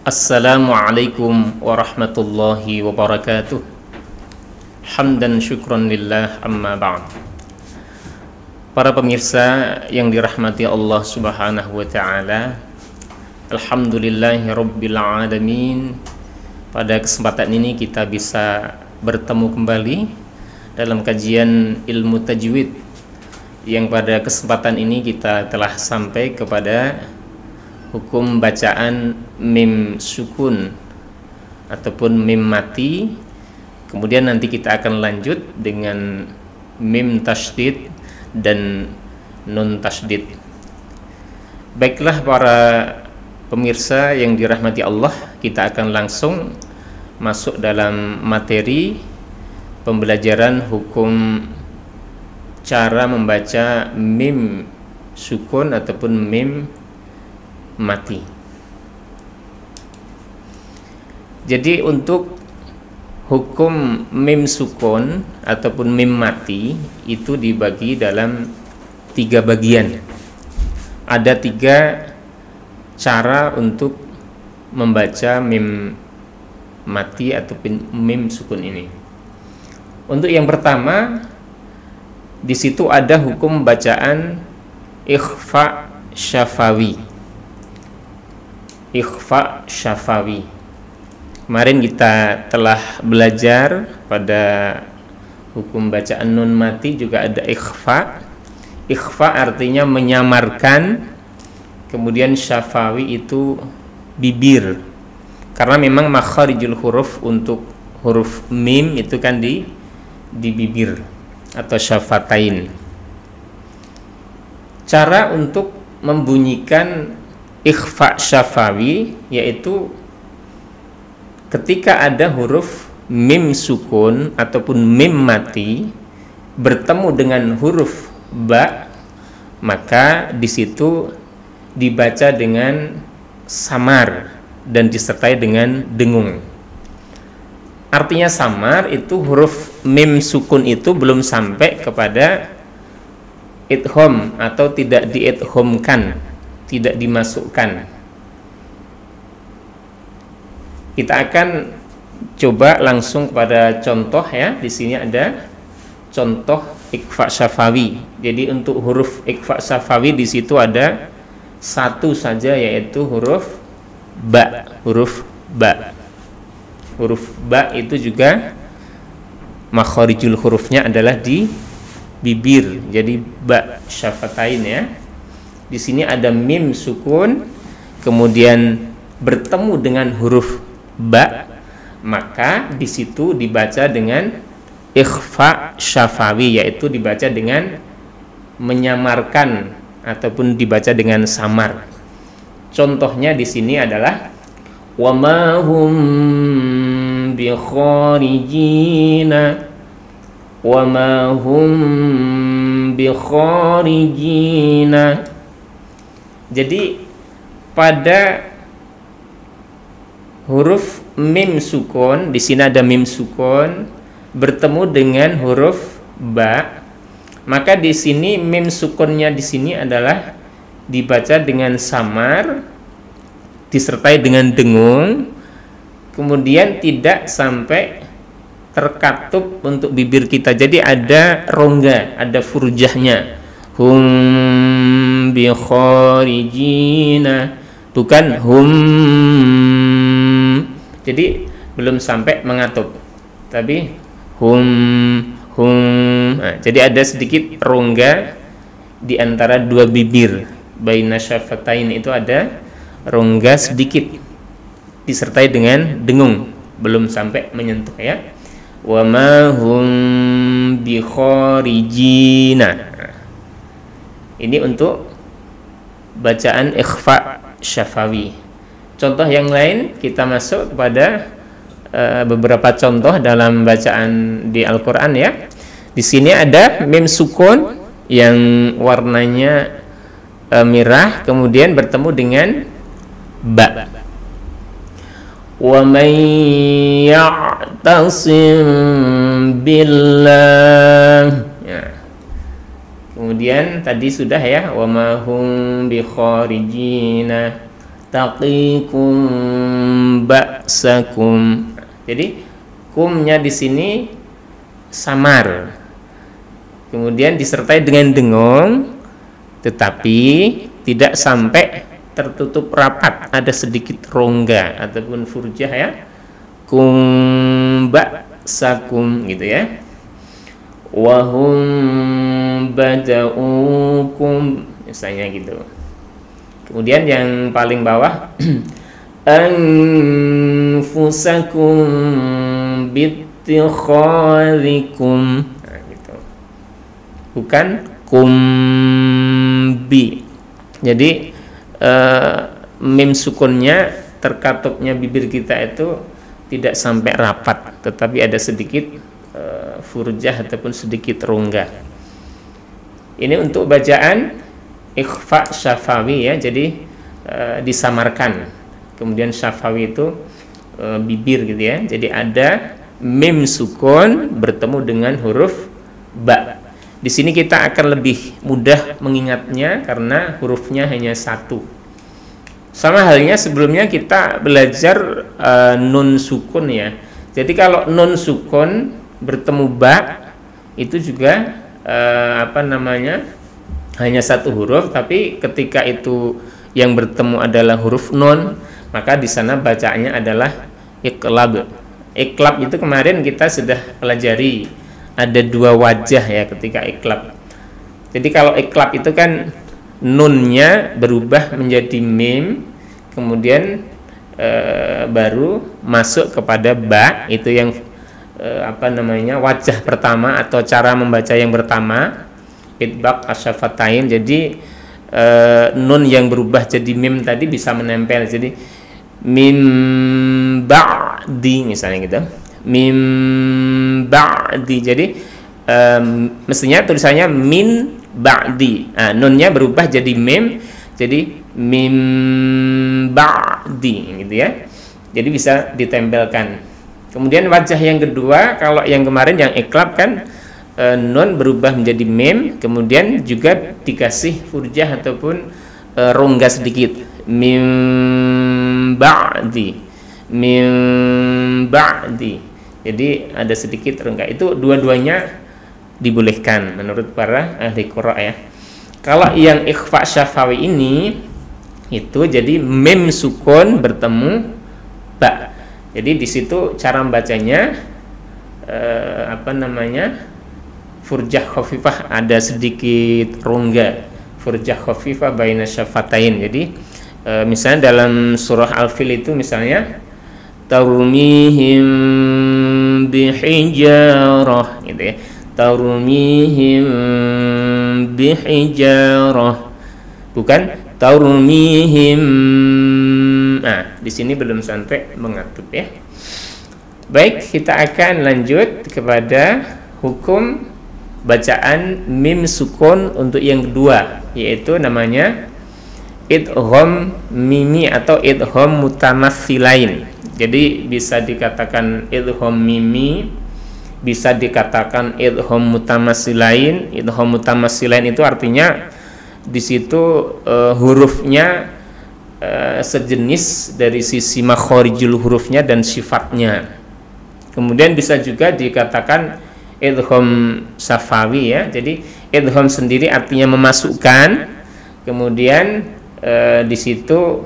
Assalamualaikum warahmatullahi wabarakatuh. Hamdan syukran lillah, amma ba'd. Para pemirsa yang dirahmati Allah Subhanahu wa taala, alhamdulillahi rabbil alamin. Pada kesempatan ini kita bisa bertemu kembali dalam kajian ilmu tajwid, yang pada kesempatan ini kita telah sampai kepada hukum bacaan mim sukun ataupun mim mati. Kemudian nanti kita akan lanjut dengan mim tasydid dan nun tasydid. Baiklah para pemirsa yang dirahmati Allah, kita akan langsung masuk dalam materi pembelajaran hukum cara membaca mim sukun ataupun mim mati. Jadi untuk hukum mim sukun ataupun mim mati itu dibagi dalam 3 bagian. Ada 3 cara untuk membaca mim mati ataupun mim sukun ini. Untuk yang pertama, di situ ada hukum bacaan ikhfa syafawi. Ikhfa syafawi. Kemarin kita telah belajar pada hukum bacaan nun mati juga ada ikhfa. Ikhfa artinya menyamarkan, kemudian syafawi itu bibir. Karena memang makharijul huruf untuk huruf mim itu kan di bibir atau syafatain. Cara untuk membunyikan ikhfa syafawi yaitu ketika ada huruf mim sukun ataupun mim mati bertemu dengan huruf ba, maka di situ dibaca dengan samar dan disertai dengan dengung. Artinya samar itu huruf mim sukun itu belum sampai kepada idgham atau tidak diidghamkan, tidak dimasukkan. Kita akan coba langsung kepada contoh ya. Di sini ada contoh ikhfa syafawi. Jadi untuk huruf ikhfa syafawi di situ ada 1 saja, yaitu huruf ba. Huruf ba. Huruf ba itu juga makharijul hurufnya adalah di bibir. Jadi ba syafatain ya. Di sini ada mim sukun, kemudian bertemu dengan huruf ba, maka di situ dibaca dengan ikhfa syafawi, yaitu dibaca dengan menyamarkan ataupun dibaca dengan samar. Contohnya di sini adalah wa ma hum bi kharijina, wa ma hum bi kharijina. Jadi pada huruf mim sukun, di sini ada mim sukun bertemu dengan huruf ba, maka di sini mim sukunnya di sini adalah dibaca dengan samar disertai dengan dengung, kemudian tidak sampai terkatup untuk bibir kita. Jadi ada rongga, ada furjahnya. Hum bi kharijina, bukan hum. Jadi belum sampai mengatup, tapi hum. Nah, jadi ada sedikit rongga di antara 2 bibir. Baina syafatain itu ada rongga sedikit disertai dengan dengung, belum sampai menyentuh ya. Wa ma hum bi kharijina. Ini untuk bacaan ikhfa syafawi. Contoh yang lain, kita masuk kepada beberapa contoh dalam bacaan di Al-Quran ya. Di sini ada mim sukun yang warnanya merah, kemudian bertemu dengan ba. Wa man ya'tasim billah. Ya. Kemudian tadi sudah ya, wa ma hum bi kharijina taqikum ba'sakum. Jadi kumnya di sini samar, kemudian disertai dengan dengung, tetapi tidak sampai tertutup rapat, ada sedikit rongga ataupun furjah ya. Kum ba'sakum gitu ya. Wahum bada'ukum misalnya gitu. Kemudian yang paling bawah anfusakum bittikhadikum, nah, gitu. Bukan kumbi. Jadi mim sukunnya terkatupnya bibir kita itu tidak sampai rapat, tetapi ada sedikit furjah ataupun sedikit rongga. Ini untuk bacaan ikhfa syafawi ya, jadi disamarkan. Kemudian syafawi itu bibir gitu ya. Jadi ada mim sukun bertemu dengan huruf ba. Di sini kita akan lebih mudah mengingatnya karena hurufnya hanya satu. Sama halnya sebelumnya kita belajar nun sukun ya. Jadi kalau nun sukun bertemu ba itu juga hanya satu huruf, tapi ketika itu yang bertemu adalah huruf nun, maka di sana bacaannya adalah iqlab. Iqlab itu kemarin kita sudah pelajari, ada dua wajah ya ketika iqlab. Jadi kalau iqlab itu kan nunnya berubah menjadi mim, kemudian baru masuk kepada ba, itu yang wajah pertama atau cara membaca yang pertama, idbaq asyafatain. Jadi nun yang berubah jadi mim tadi bisa menempel, jadi mim ba'di misalnya gitu, mim ba'di. Jadi mestinya tulisannya min ba'di, nunnya berubah jadi mim, jadi mim ba'di gitu ya. Jadi bisa ditempelkan. Kemudian wajah yang kedua, kalau yang kemarin yang iqlab kan nun berubah menjadi mim, kemudian juga dikasih furjah ataupun rongga sedikit, mim ba'di, mim ba'di. Jadi ada sedikit rongga. Itu dua-duanya dibolehkan menurut para ahli qira ya. Kalau yang ikhfa syafawi ini itu jadi mim sukun bertemu ba. Jadi di situ cara membacanya furjah khafifah, ada sedikit rongga, furjah khafifah baina syafatain. Jadi misalnya dalam surah Al-Fil itu misalnya tarmihim bihijarah gitu ya, tarmihim bihijarah, bukan tarmihim. Di sini belum sampai mengatup ya. Baik, kita akan lanjut kepada hukum bacaan mim sukun untuk yang kedua, yaitu namanya idgham mimi atau idgham mutamatsilain. Jadi bisa dikatakan idgham mimi, bisa dikatakan idgham mutamatsilain. Idgham mutamatsilain itu artinya di situ hurufnya sejenis dari sisi makhorijul hurufnya dan sifatnya. Kemudian bisa juga dikatakan idgham syafawi ya. Jadi idgham sendiri artinya memasukkan, kemudian di situ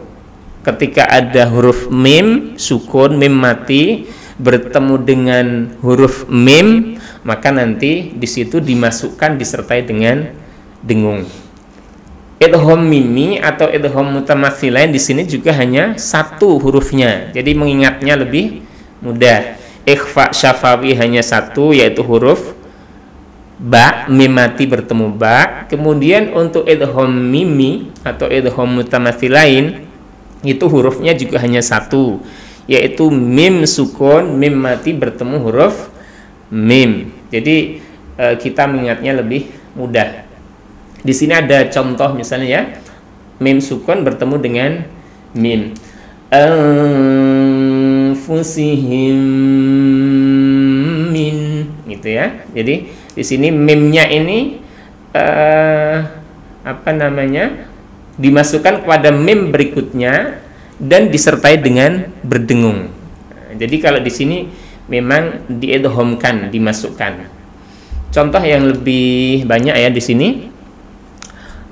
ketika ada huruf mim sukun, mim mati bertemu dengan huruf mim, maka nanti di situ dimasukkan disertai dengan dengung. Idgham mimi atau idgham mutamatsilain di sini juga hanya satu hurufnya, jadi mengingatnya lebih mudah. Ikhfa syafawi hanya satu, yaitu huruf ba, mim mati bertemu ba. Kemudian untuk idgham mimi atau idgham mutamatsilain itu hurufnya juga hanya satu, yaitu mim sukun, mim mati bertemu huruf mim. Jadi kita mengingatnya lebih mudah. Di sini ada contoh misalnya ya, mim sukun bertemu dengan mim. Anfusihim min, gitu ya. Jadi di sini mimnya ini dimasukkan kepada mim berikutnya dan disertai dengan berdengung. Jadi kalau di sini memang diidghamkan, dimasukkan. Contoh yang lebih banyak ya di sini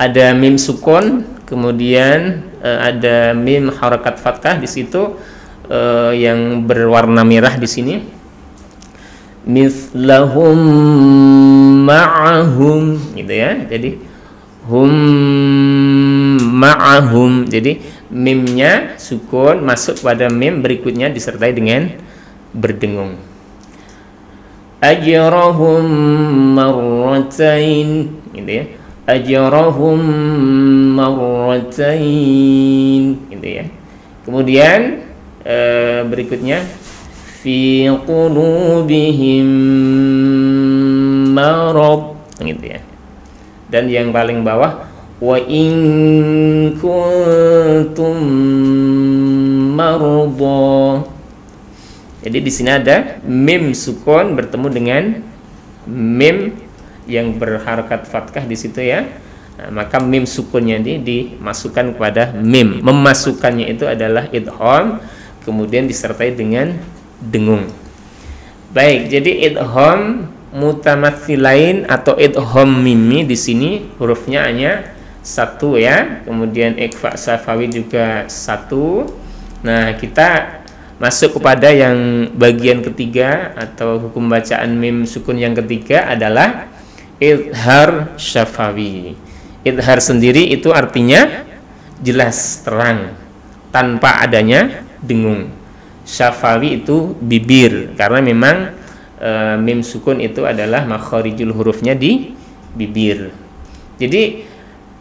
ada mim sukun, kemudian ada mim harakat fathah di situ yang berwarna merah di sini. Mislahum ma'ahum gitu ya. Jadi hum ma'ahum. Jadi mimnya sukun masuk pada mim berikutnya disertai dengan berdengung. Ajrahum marratain gitu ya. Ajrahum marratain gitu ya. Kemudian berikutnya fi qulubihim marad gitu ya. Dan yang paling bawah wa in kuntum marda. Jadi di sini ada mim sukun bertemu dengan mim yang berharakat fathah di situ ya. Nah, maka mim sukunnya ini dimasukkan kepada mim. Memasukkannya itu adalah idgham, kemudian disertai dengan dengung. Baik, jadi idgham mutamatsilain atau idgham mimi di sini hurufnya hanya satu ya. Kemudian ikhfa syafawi juga satu. Nah, kita masuk kepada yang bagian ketiga atau hukum bacaan mim sukun yang ketiga adalah idhar syafawi. Idhar sendiri itu artinya jelas, terang, tanpa adanya dengung. Syafawi itu bibir, karena memang mim sukun itu adalah makharijul hurufnya di bibir. Jadi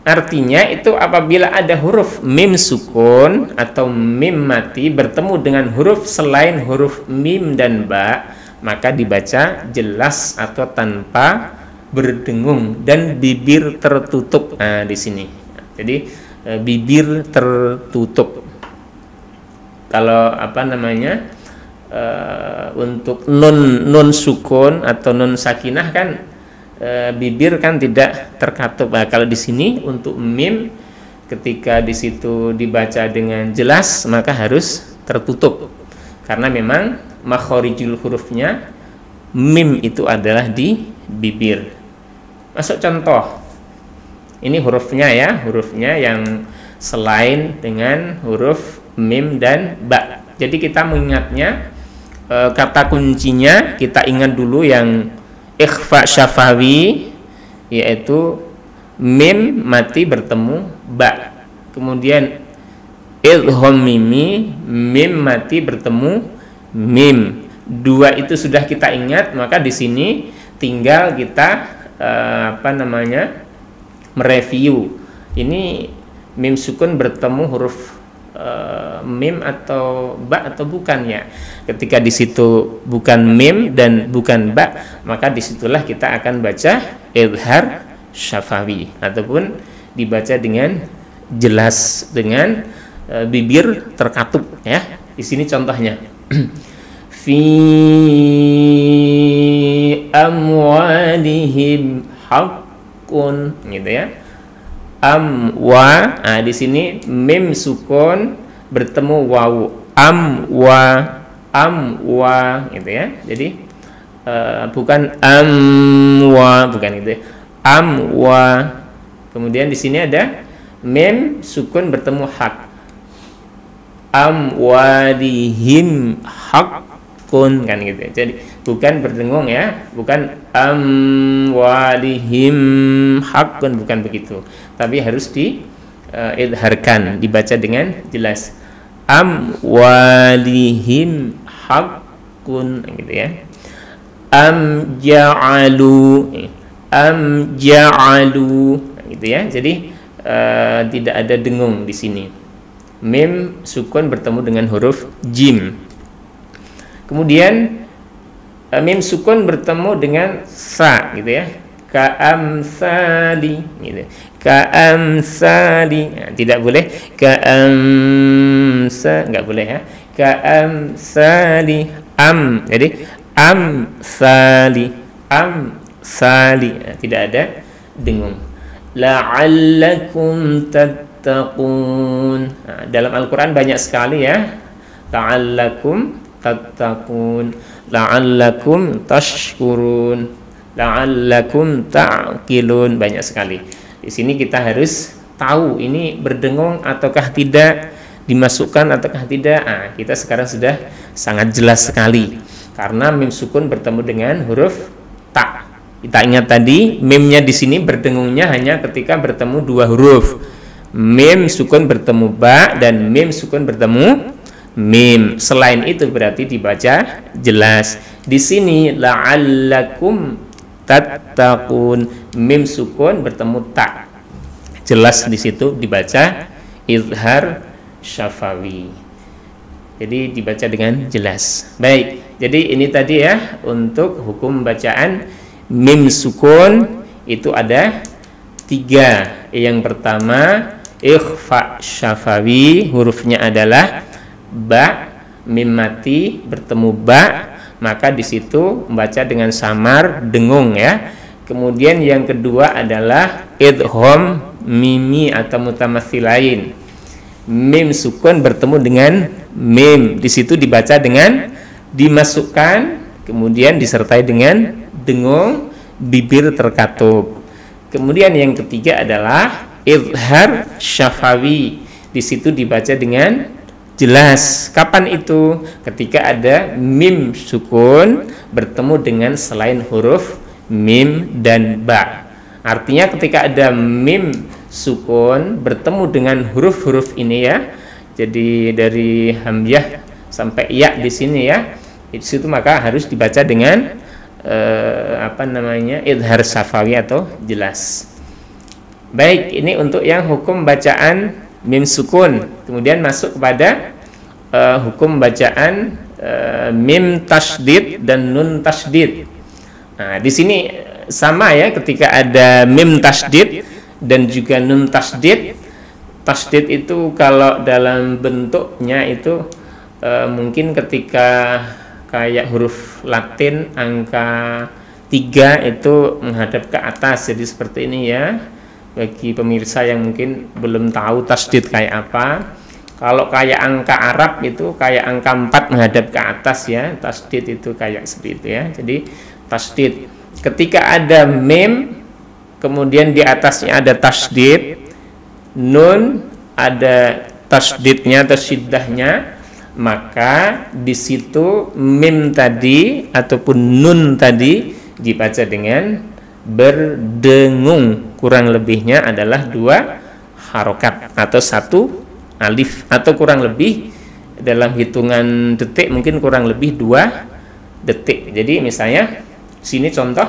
artinya itu apabila ada huruf mim sukun atau mim mati bertemu dengan huruf selain huruf mim dan ba, maka dibaca jelas atau tanpa berdengung dan bibir tertutup. Nah, di sini. Jadi bibir tertutup. Kalau apa namanya? Untuk nun sukun atau nun sakinah kan bibir kan tidak terkatup. Nah, kalau di sini untuk mim ketika di situ dibaca dengan jelas maka harus tertutup. Karena memang makharijul hurufnya mim itu adalah di bibir. Masuk contoh. Ini hurufnya ya, hurufnya yang selain dengan huruf mim dan ba. Jadi kita mengingatnya kata kuncinya kita ingat dulu yang ikhfa syafawi, yaitu mim mati bertemu ba. Kemudian idgham mimi, mim mati bertemu mim. Dua itu sudah kita ingat, maka di sini tinggal kita mereview. Ini mim sukun bertemu huruf mim atau ba atau bukan ya. Ketika di situ bukan mim dan bukan ba, maka disitulah kita akan baca idhar syafawi ataupun dibaca dengan jelas dengan bibir terkatup ya. Di sini contohnya fi amwalihim haqqun gitu ya. Amwa, nah di sini mim sukun bertemu wawu, amwa gitu ya. Jadi bukan amwa, bukan gitu ya. Amwa. Kemudian di sini ada mim sukun bertemu hak, amwalihim haqqun kan gitu ya. Jadi bukan berdengung ya, bukan amwalihim haqqun, bukan begitu. Tapi harus diidharkan, dibaca dengan jelas. Amwalihim haqqun gitu ya. Am ja'alu gitu ya. Jadi tidak ada dengung di sini. Mim sukun bertemu dengan huruf jim. Kemudian mim sukun bertemu dengan sa gitu ya. Ka'amsali gitu. Ka'amsali. Nah, tidak boleh enggak boleh ya. Ka'amsali jadi amsali nah, tidak ada dengung. La'allakum tattaqun. Nah, dalam Al-Qur'an banyak sekali ya la'allakum tattaqun, la'allakum tashkurun, la'allakum ta'qilun. Banyak sekali. Di sini kita harus tahu ini berdengung ataukah tidak, dimasukkan ataukah tidak. Kita sekarang sudah sangat jelas sekali karena mim sukun bertemu dengan huruf ta. Kita ingat tadi mimnya di sini berdengungnya hanya ketika bertemu dua huruf. Mim sukun bertemu ba dan mim sukun bertemu mim. Selain itu berarti dibaca jelas. Di sini la'allakum tattaqun, mim sukun bertemu ta. Jelas di situ dibaca izhar syafawi. Jadi dibaca dengan jelas. Baik. Jadi ini tadi ya untuk hukum bacaan mim sukun itu ada 3. Yang pertama ikhfa syafawi, hurufnya adalah ba, mim mati bertemu ba, maka di situ membaca dengan samar dengung ya. Kemudian yang kedua adalah idgham mimi atau mutamatsilain. Mim sukun bertemu dengan mim, di situ dibaca dengan dimasukkan kemudian disertai dengan dengung, bibir terkatup. Kemudian yang ketiga adalah izhar syafawi, di situ dibaca dengan jelas. Kapan itu? Ketika ada mim sukun bertemu dengan selain huruf mim dan ba. Artinya ketika ada mim sukun bertemu dengan huruf-huruf ini ya. Jadi dari hamzah sampai ya di sini ya. Di situ maka harus dibaca dengan izhar syafawi atau jelas. Baik, ini untuk yang hukum bacaan mim sukun. Kemudian masuk kepada hukum bacaan mim tasydid dan nun tasydid. Nah, di sini sama ya, ketika ada mim tasydid dan juga nun tasydid. Tasydid itu kalau dalam bentuknya itu mungkin ketika kayak huruf Latin angka 3 itu menghadap ke atas, jadi seperti ini ya. Bagi pemirsa yang mungkin belum tahu tasydid kayak apa, kalau kayak angka Arab itu kayak angka 4 menghadap ke atas ya, tasydid itu kayak seperti itu ya. Jadi tasydid ketika ada mim kemudian di atasnya ada tasydid, nun ada tasydidnya atau syiddahnya, maka di situ mim tadi ataupun nun tadi dibaca dengan berdengung. Kurang lebihnya adalah 2 harokat atau 1 alif, atau kurang lebih dalam hitungan detik mungkin kurang lebih 2 detik. Jadi misalnya sini contoh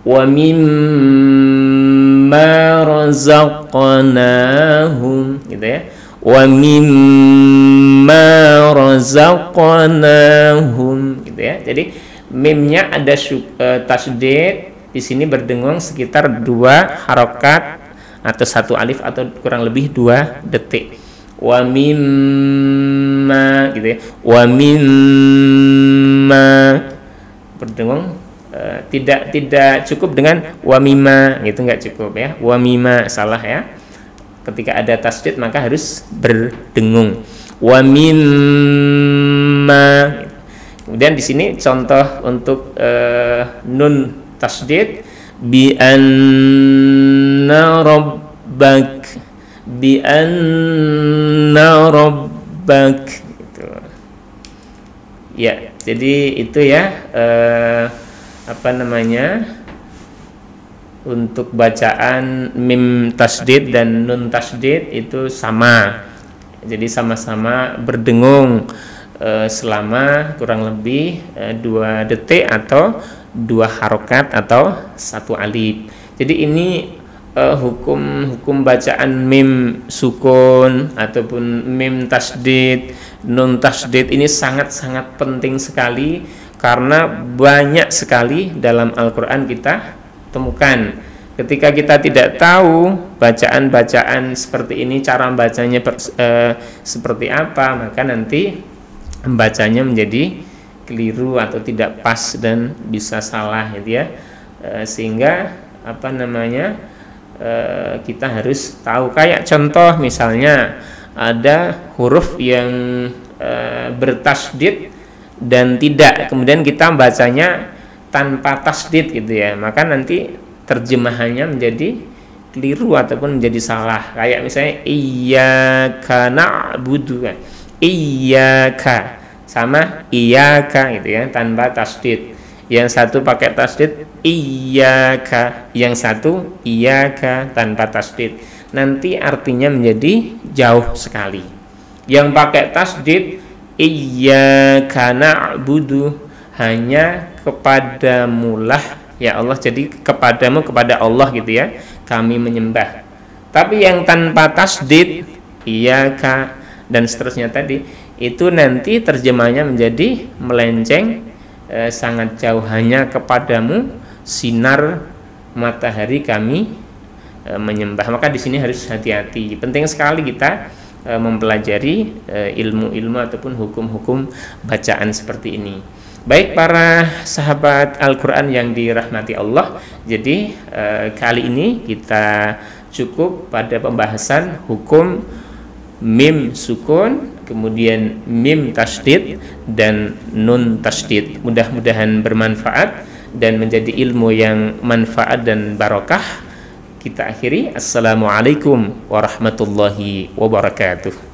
wa mimma razaqnahum gitu ya. Wa mimma razaqnahum gitu ya. Jadi mimnya ada tasydid, di sini berdengung sekitar 2 harokat atau 1 alif atau kurang lebih 2 detik. Wa mimma gitu ya. Wa mimma berdengung, tidak cukup dengan wa mimma gitu, nggak cukup ya. Wa mimma salah ya. Ketika ada tasydid maka harus berdengung. Wa mimma. Kemudian di sini contoh untuk nun tasydid, bi anna rabbak, bi anna rabbak gitu. Ya, jadi itu ya untuk bacaan mim tasydid dan nun tasydid itu sama. Jadi sama-sama berdengung selama kurang lebih 2 detik atau 2 harokat atau 1 alif. Jadi ini hukum bacaan mim sukun ataupun mim tasydid, nun tasydid ini sangat-sangat penting sekali karena banyak sekali dalam Al-Quran kita temukan. Ketika kita tidak tahu bacaan-bacaan seperti ini, cara bacanya seperti apa, maka nanti membacanya menjadi keliru atau tidak pas dan bisa salah gitu ya. Sehingga kita harus tahu. Kayak contoh misalnya ada huruf yang bertasdid dan tidak, kemudian kita bacanya tanpa tasdid gitu ya, maka nanti terjemahannya menjadi keliru ataupun menjadi salah. Kayak misalnya iyyaka na'budu kan, iyyaka sama iyyaka gitu ya, tanpa tasdid. Yang satu pakai tasdid iyyaka, yang satu iyyaka tanpa tasdid. Nanti artinya menjadi jauh sekali. Yang pakai tasdid iyyaka na'budu, hanya kepadamulah ya Allah, jadi kepadamu, kepada Allah gitu ya, kami menyembah. Tapi yang tanpa tasdid iyyaka dan seterusnya tadi, itu nanti terjemahnya menjadi melenceng, sangat jauh, hanya kepadamu sinar matahari kami menyembah. Maka di sini harus hati-hati. Penting sekali kita mempelajari ilmu-ilmu ataupun hukum-hukum bacaan seperti ini. Baik para sahabat Al-Quran yang dirahmati Allah, jadi kali ini kita cukup pada pembahasan hukum mim sukun, kemudian mim tasdid dan nun tasdid. Mudah-mudahan bermanfaat dan menjadi ilmu yang manfaat dan barokah. Kita akhiri. Assalamualaikum warahmatullahi wabarakatuh.